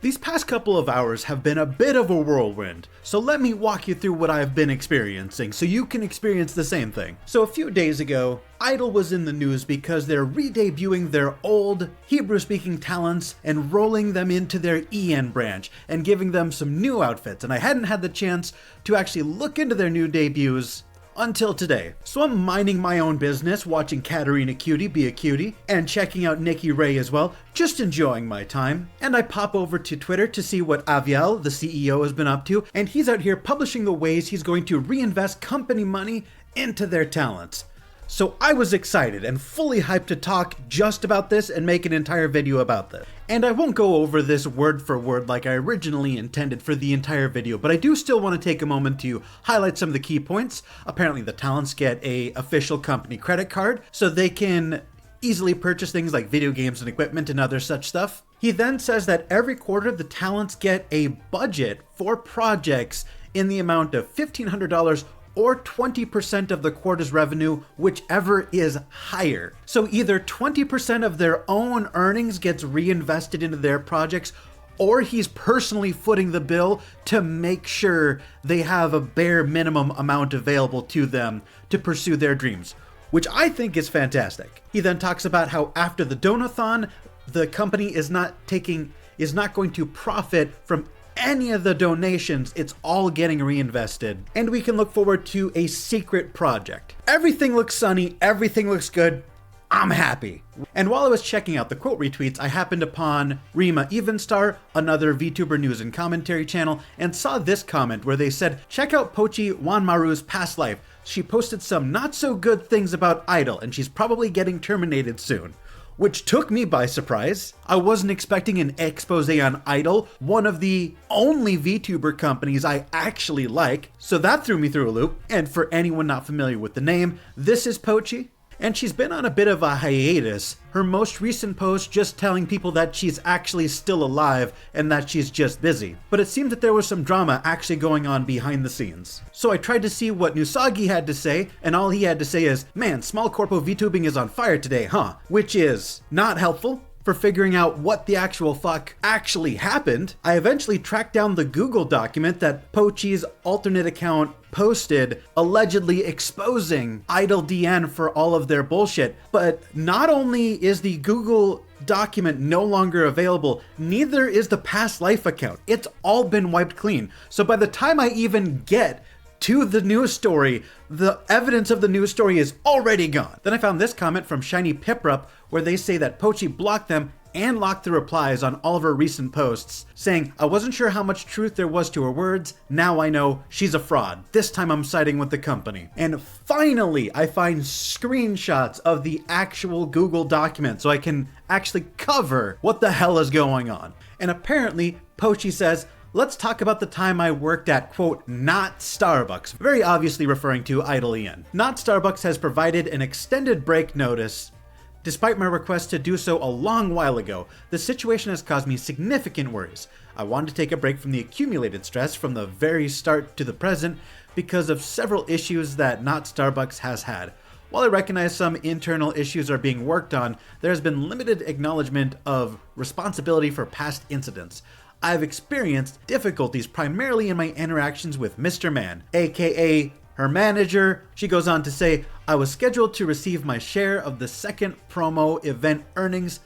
These past couple of hours have been a bit of a whirlwind, so let me walk you through what I've been experiencing so you can experience the same thing. So a few days ago, Idle was in the news because they're re-debuting their old Hebrew-speaking talents and rolling them into their EN branch and giving them some new outfits, and I hadn't had the chance to actually look into their new debuts until today. So I'm minding my own business, watching Katarina Cutie be a cutie, and checking out Nikki Ray as well, just enjoying my time. And I pop over to Twitter to see what Aviel, the CEO, has been up to, and he's out here publishing the ways he's going to reinvest company money into their talents. So I was excited and fully hyped to talk just about this and make an entire video about this. And I won't go over this word for word like I originally intended for the entire video, but I do still want to take a moment to highlight some of the key points. Apparently the talents get a official company credit card, so they can easily purchase things like video games and equipment and other such stuff. He then says that every quarter the talents get a budget for projects in the amount of $1,500 or 20% of the quarter's revenue, whichever is higher. So either 20% of their own earnings gets reinvested into their projects, or he's personally footing the bill to make sure they have a bare minimum amount available to them to pursue their dreams, which I think is fantastic. He then talks about how after the donathon, the company is not going to profit from any of the donations. It's all getting reinvested, and we can look forward to a secret project. Everything looks sunny, everything looks good. I'm happy. And while I was checking out the quote retweets, I happened upon Rima Evenstar, another VTuber news and commentary channel, and saw this comment where they said, check out Pochi Wanmaru's past life. She posted some not so good things about Idle, and she's probably getting terminated soon. Which took me by surprise. I wasn't expecting an expose on Idle, one of the only VTuber companies I actually like, so that threw me through a loop. And for anyone not familiar with the name, this is Pochi, and she's been on a bit of a hiatus. Her most recent post just telling people that she's actually still alive and that she's just busy. But it seemed that there was some drama actually going on behind the scenes. So I tried to see what Nusagi had to say, and all he had to say is, man, small corpo VTubing is on fire today, huh? Which is not helpful for figuring out what the actual fuck actually happened. I eventually tracked down the Google document that Pochi's alternate account posted, allegedly exposing Idle DN for all of their bullshit. But not only is the Google document no longer available, neither is the past life account. It's all been wiped clean. So by the time I even get to the news story, the evidence of the news story is already gone. Then I found this comment from Shiny Piprup where they say that Pochi blocked them and locked the replies on all of her recent posts, saying, I wasn't sure how much truth there was to her words, now I know she's a fraud. This time I'm siding with the company. And finally, I find screenshots of the actual Google document so I can actually cover what the hell is going on. And apparently, Pochi says, let's talk about the time I worked at, quote, not Starbucks, very obviously referring to Idle EN. Not Starbucks has provided an extended break notice. Despite my request to do so a long while ago, the situation has caused me significant worries. I wanted to take a break from the accumulated stress from the very start to the present because of several issues that Not Starbucks has had. While I recognize some internal issues are being worked on, there has been limited acknowledgement of responsibility for past incidents. I've experienced difficulties primarily in my interactions with Mr. Man, aka her manager. She goes on to say, I was scheduled to receive my share of the second promo event earnings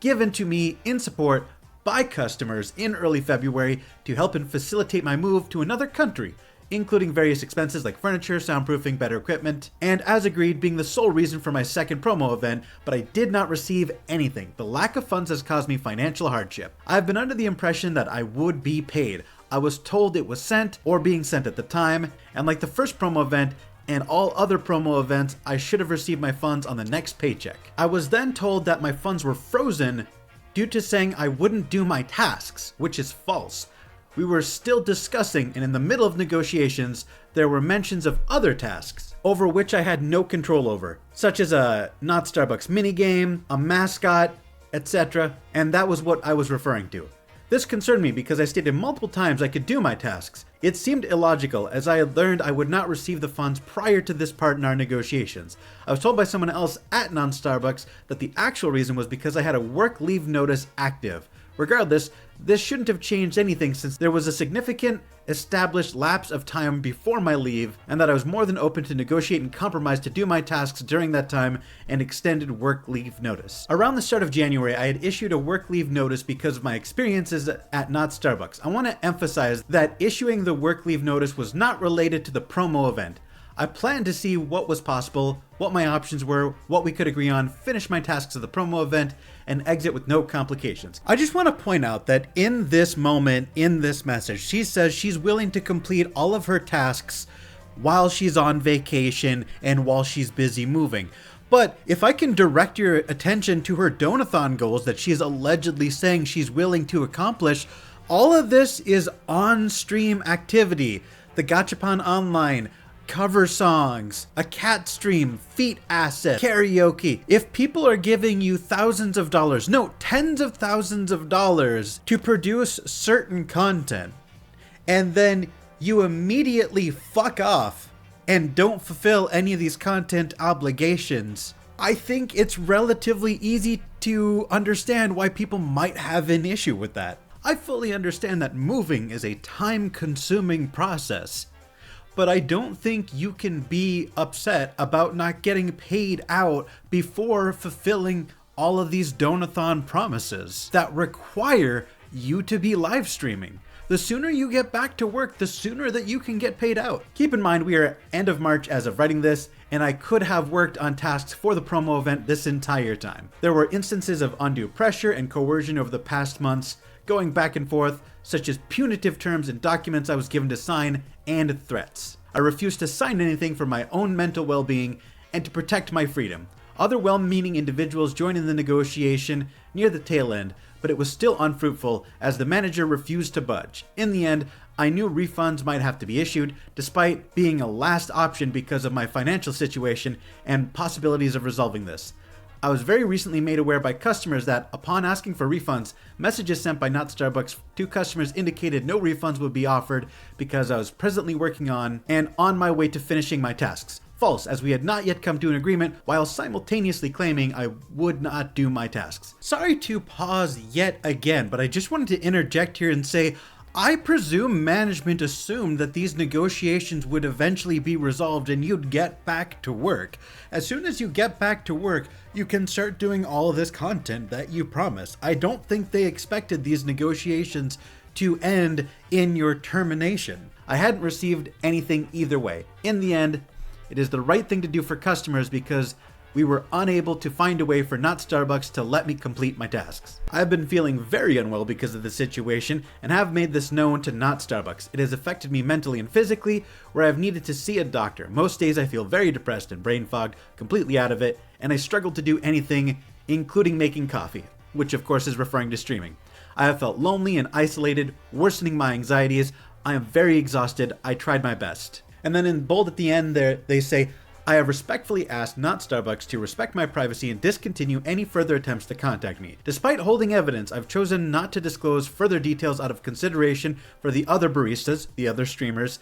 given to me in support by customers in early February to help and facilitate my move to another country, including various expenses like furniture, soundproofing, better equipment, and as agreed being the sole reason for my second promo event, but I did not receive anything. The lack of funds has caused me financial hardship. I've been under the impression that I would be paid. I was told it was sent or being sent at the time, and like the first promo event and all other promo events, I should have received my funds on the next paycheck. I was then told that my funds were frozen due to saying I wouldn't do my tasks, which is false. We were still discussing, and in the middle of negotiations, there were mentions of other tasks over which I had no control over, such as a Not Starbucks minigame, a mascot, etc., and that was what I was referring to. This concerned me because I stated multiple times I could do my tasks. It seemed illogical as I had learned I would not receive the funds prior to this part in our negotiations. I was told by someone else at Non-Starbucks that the actual reason was because I had a work leave notice active. Regardless, This shouldn't have changed anything since there was a significant established lapse of time before my leave, and that I was more than open to negotiate and compromise to do my tasks during that time and extended work leave notice. Around the start of January, I had issued a work leave notice because of my experiences at Not Starbucks. I want to emphasize that issuing the work leave notice was not related to the promo event. I planned to see what was possible, what my options were, what we could agree on, finish my tasks of the promo event, and exit with no complications. I just want to point out that in this moment, in this message, she says she's willing to complete all of her tasks while she's on vacation and while she's busy moving. But if I can direct your attention to her donathon goals that she's allegedly saying she's willing to accomplish, all of this is on-stream activity. The Gachapon Online, cover songs, a cat stream, feet asset, karaoke. If people are giving you thousands of dollars, no, tens of thousands of dollars to produce certain content, and then you immediately fuck off and don't fulfill any of these content obligations, I think it's relatively easy to understand why people might have an issue with that. I fully understand that moving is a time-consuming process, but I don't think you can be upset about not getting paid out before fulfilling all of these donathon promises that require you to be live streaming. The sooner you get back to work, the sooner that you can get paid out. Keep in mind, we are end of March as of writing this, and I could have worked on tasks for the promo event this entire time. There were instances of undue pressure and coercion over the past months, going back and forth, such as punitive terms and documents I was given to sign, and threats. I refused to sign anything for my own mental well-being and to protect my freedom. Other well-meaning individuals joined in the negotiation near the tail end, but it was still unfruitful as the manager refused to budge. In the end, I knew refunds might have to be issued, despite being a last option because of my financial situation and possibilities of resolving this. I was very recently made aware by customers that, upon asking for refunds, messages sent by Not Starbucks to customers indicated no refunds would be offered because I was presently working on and on my way to finishing my tasks. False, as we had not yet come to an agreement while simultaneously claiming I would not do my tasks. Sorry to pause yet again, but I just wanted to interject here and say, I presume management assumed that these negotiations would eventually be resolved and you'd get back to work. As soon as you get back to work, you can start doing all of this content that you promised. I don't think they expected these negotiations to end in your termination. I hadn't received anything either way. In the end, it is the right thing to do for customers because we were unable to find a way for Not Starbucks to let me complete my tasks. I've been feeling very unwell because of the situation and have made this known to Not Starbucks. It has affected me mentally and physically, where I've needed to see a doctor. Most days I feel very depressed and brain fogged, completely out of it, and I struggle to do anything, including making coffee, which of course is referring to streaming. I have felt lonely and isolated, worsening my anxieties. I am very exhausted. I tried my best. And then in bold at the end there, they say, I have respectfully asked Not Starbucks to respect my privacy and discontinue any further attempts to contact me. Despite holding evidence, I've chosen not to disclose further details out of consideration for the other baristas, the other streamers,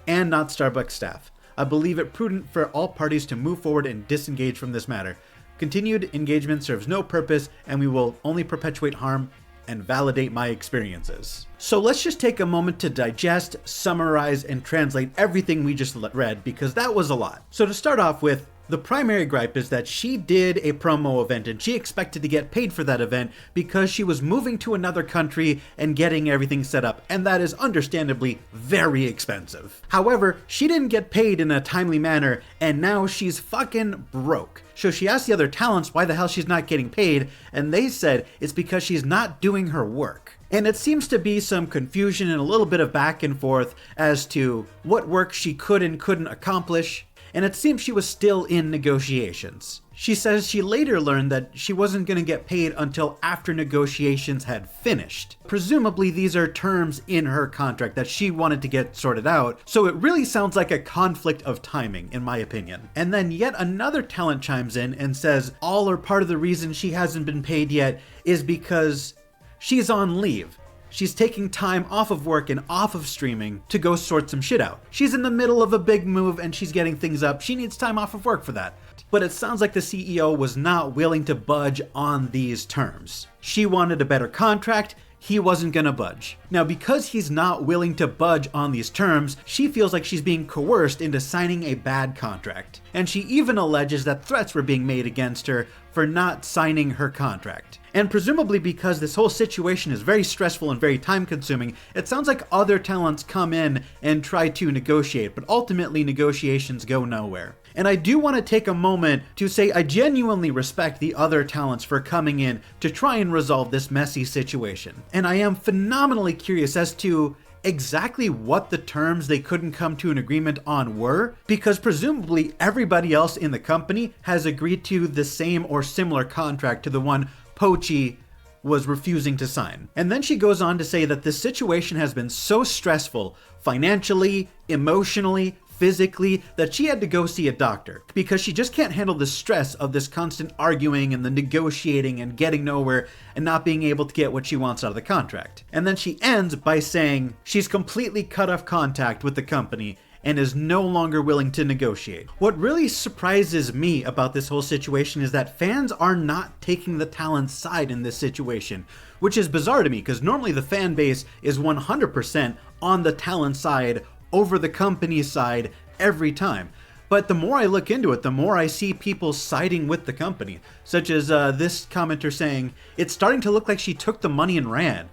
and Not Starbucks staff. I believe it prudent for all parties to move forward and disengage from this matter. Continued engagement serves no purpose, and we will only perpetuate harm and validate my experiences. So let's just take a moment to digest, summarize, and translate everything we just read, because that was a lot. So to start off with, the primary gripe is that she did a promo event and she expected to get paid for that event because she was moving to another country and getting everything set up, and that is understandably very expensive. However, she didn't get paid in a timely manner, and now she's fucking broke. So she asked the other talents why the hell she's not getting paid, and they said it's because she's not doing her work. And it seems to be some confusion and a little bit of back and forth as to what work she could and couldn't accomplish, and it seems she was still in negotiations. She says she later learned that she wasn't going to get paid until after negotiations had finished. Presumably these are terms in her contract that she wanted to get sorted out, so it really sounds like a conflict of timing, in my opinion. And then yet another talent chimes in and says all or part of the reason she hasn't been paid yet is because she's on leave. She's taking time off of work and off of streaming to go sort some shit out. She's in the middle of a big move and she's getting things up. She needs time off of work for that. But it sounds like the CEO was not willing to budge on these terms. She wanted a better contract, he wasn't gonna budge. Now, because he's not willing to budge on these terms, she feels like she's being coerced into signing a bad contract. And she even alleges that threats were being made against her for not signing her contract. And presumably because this whole situation is very stressful and very time consuming, it sounds like other talents come in and try to negotiate, but ultimately negotiations go nowhere. And I do want to take a moment to say I genuinely respect the other talents for coming in to try and resolve this messy situation. And I am phenomenally curious as to exactly what the terms they couldn't come to an agreement on were, because presumably everybody else in the company has agreed to the same or similar contract to the one Pochi was refusing to sign. And then she goes on to say that this situation has been so stressful, financially, emotionally, physically, that she had to go see a doctor because she just can't handle the stress of this constant arguing and the negotiating and getting nowhere and not being able to get what she wants out of the contract. And then she ends by saying she's completely cut off contact with the company and is no longer willing to negotiate. What really surprises me about this whole situation is that fans are not taking the talent's side in this situation, which is bizarre to me because normally the fan base is 100% on the talent side over the company's side every time. But the more I look into it, the more I see people siding with the company, such as this commenter saying, "It's starting to look like she took the money and ran."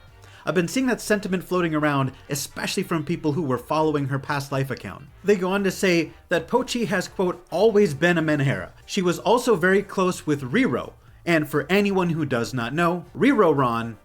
I've been seeing that sentiment floating around, especially from people who were following her past life account. They go on to say that Pochi has, quote, always been a Menhera. She was also very close with Riro. And for anyone who does not know, Riro Ron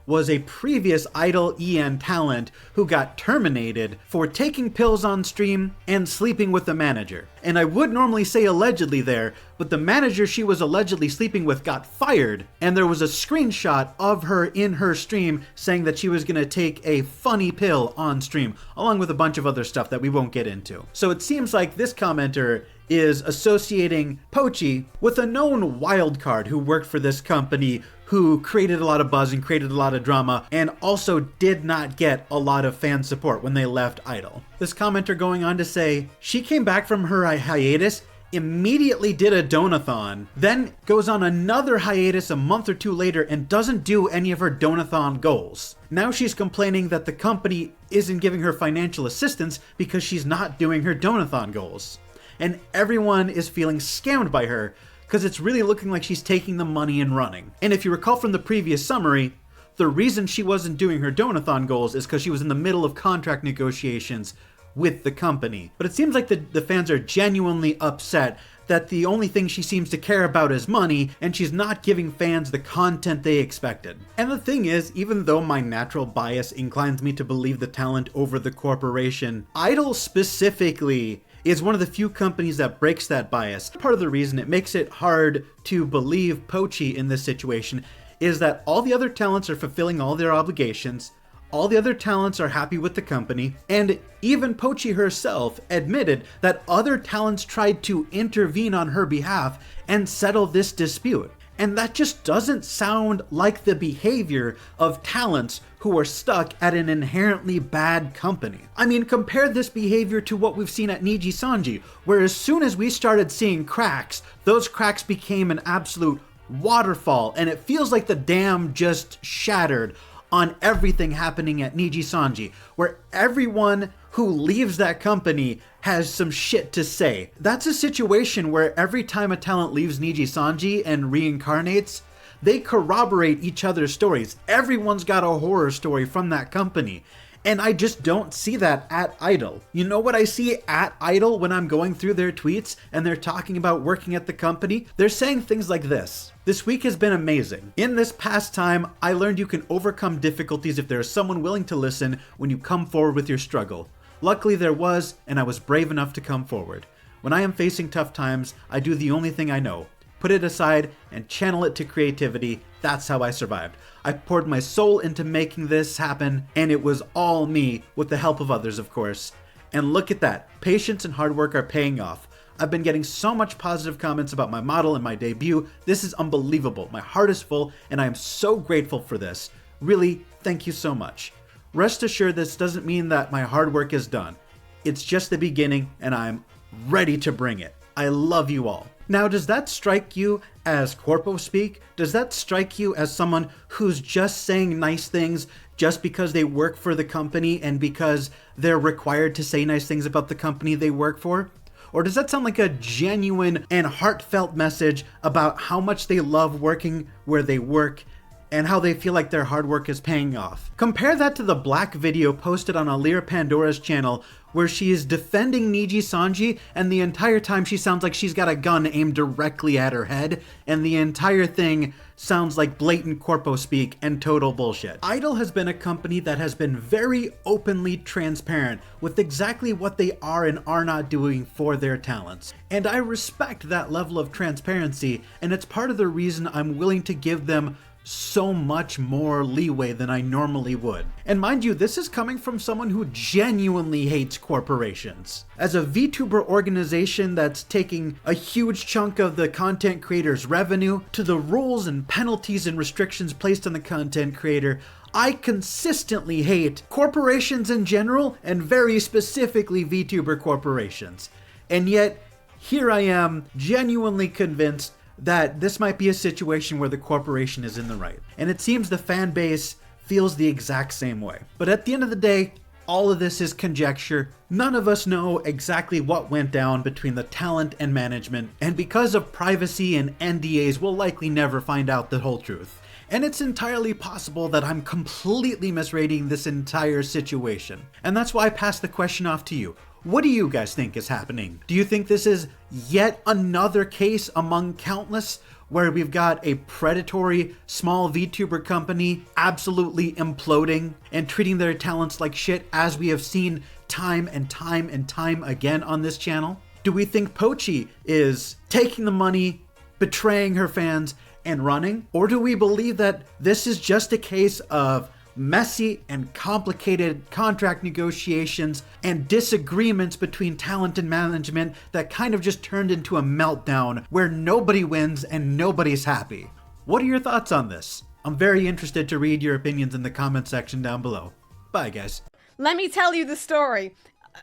was a previous Idol EN talent who got terminated for taking pills on stream and sleeping with the manager. And I would normally say allegedly there, but the manager she was allegedly sleeping with got fired, and there was a screenshot of her in her stream saying that she was gonna take a funny pill on stream, along with a bunch of other stuff that we won't get into. So it seems like this commenter is associating Pochi with a known wildcard who worked for this company, who created a lot of buzz and created a lot of drama, and also did not get a lot of fan support when they left Idol. This commenter going on to say, she came back from her hiatus, immediately did a donathon, then goes on another hiatus a month or two later and doesn't do any of her donathon goals. Now she's complaining that the company isn't giving her financial assistance because she's not doing her donathon goals. And everyone is feeling scammed by her because it's really looking like she's taking the money and running. And if you recall from the previous summary, the reason she wasn't doing her donathon goals is because she was in the middle of contract negotiations with the company. But it seems like the fans are genuinely upset that the only thing she seems to care about is money, and she's not giving fans the content they expected. And the thing is, even though my natural bias inclines me to believe the talent over the corporation, Idol specifically is one of the few companies that breaks that bias. Part of the reason it makes it hard to believe Pochi in this situation is that all the other talents are fulfilling all their obligations, all the other talents are happy with the company, and even Pochi herself admitted that other talents tried to intervene on her behalf and settle this dispute. And that just doesn't sound like the behavior of talents who are stuck at an inherently bad company. I mean, compare this behavior to what we've seen at Niji Sanji, where as soon as we started seeing cracks, those cracks became an absolute waterfall, and it feels like the dam just shattered on everything happening at Niji Sanji, where everyone who leaves that company has some shit to say. That's a situation where every time a talent leaves Niji Sanji and reincarnates, they corroborate each other's stories. Everyone's got a horror story from that company. And I just don't see that at Idol. You know what I see at Idol when I'm going through their tweets and they're talking about working at the company? They're saying things like this. This week has been amazing. In this past time, I learned you can overcome difficulties if there is someone willing to listen when you come forward with your struggle. Luckily there was, and I was brave enough to come forward. When I am facing tough times, I do the only thing I know. Put it aside and channel it to creativity. That's how I survived. I poured my soul into making this happen, and it was all me, with the help of others, of course. And look at that. Patience and hard work are paying off. I've been getting so much positive comments about my model and my debut. This is unbelievable. My heart is full, and I am so grateful for this. Really, thank you so much. Rest assured, this doesn't mean that my hard work is done. It's just the beginning, and I'm ready to bring it. I love you all. Now, does that strike you as corpo speak? Does that strike you as someone who's just saying nice things just because they work for the company and because they're required to say nice things about the company they work for? Or does that sound like a genuine and heartfelt message about how much they love working where they work and how they feel like their hard work is paying off? Compare that to the Black video posted on Alir Pandora's channel where she is defending Niji Sanji, and the entire time she sounds like she's got a gun aimed directly at her head, and the entire thing sounds like blatant corpo speak and total bullshit. Idol has been a company that has been very openly transparent with exactly what they are and are not doing for their talents. And I respect that level of transparency, and it's part of the reason I'm willing to give them so much more leeway than I normally would. And mind you, this is coming from someone who genuinely hates corporations. As a VTuber organization that's taking a huge chunk of the content creator's revenue, to the rules and penalties and restrictions placed on the content creator, I consistently hate corporations in general, and very specifically VTuber corporations. And yet, here I am, genuinely convinced that this might be a situation where the corporation is in the right. And it seems the fan base feels the exact same way. But at the end of the day, all of this is conjecture. None of us know exactly what went down between the talent and management, and because of privacy and NDAs, we'll likely never find out the whole truth. And it's entirely possible that I'm completely misreading this entire situation. And that's why I pass the question off to you. What do you guys think is happening? Do you think this is yet another case among countless where we've got a predatory small VTuber company absolutely imploding and treating their talents like shit, as we have seen time and time and time again on this channel? Do we think Pochi is taking the money, betraying her fans, and running? Or do we believe that this is just a case of messy and complicated contract negotiations and disagreements between talent and management that kind of just turned into a meltdown where nobody wins and nobody's happy? What are your thoughts on this? I'm very interested to read your opinions in the comment section down below. Bye, guys. Let me tell you the story.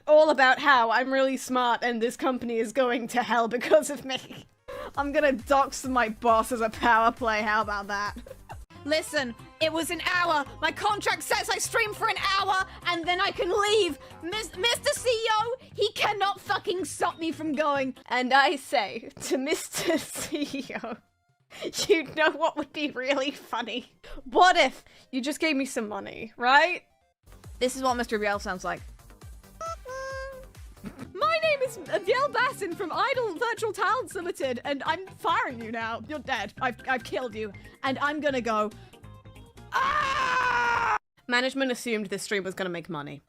All about how I'm really smart and this company is going to hell because of me. I'm gonna dox my boss as a power play, how about that? Listen, it was an hour. My contract says I stream for an hour and then I can leave. Mr. CEO, he cannot fucking stop me from going. And I say to Mr. CEO, you know what would be really funny? What if you just gave me some money, right? This is what Mr. Biel sounds like. My name is Biel Bassin from Idol Virtual Talents Limited, and I'm firing you now. You're dead. I've killed you. And I'm gonna go... Ah! Management assumed this stream was gonna make money.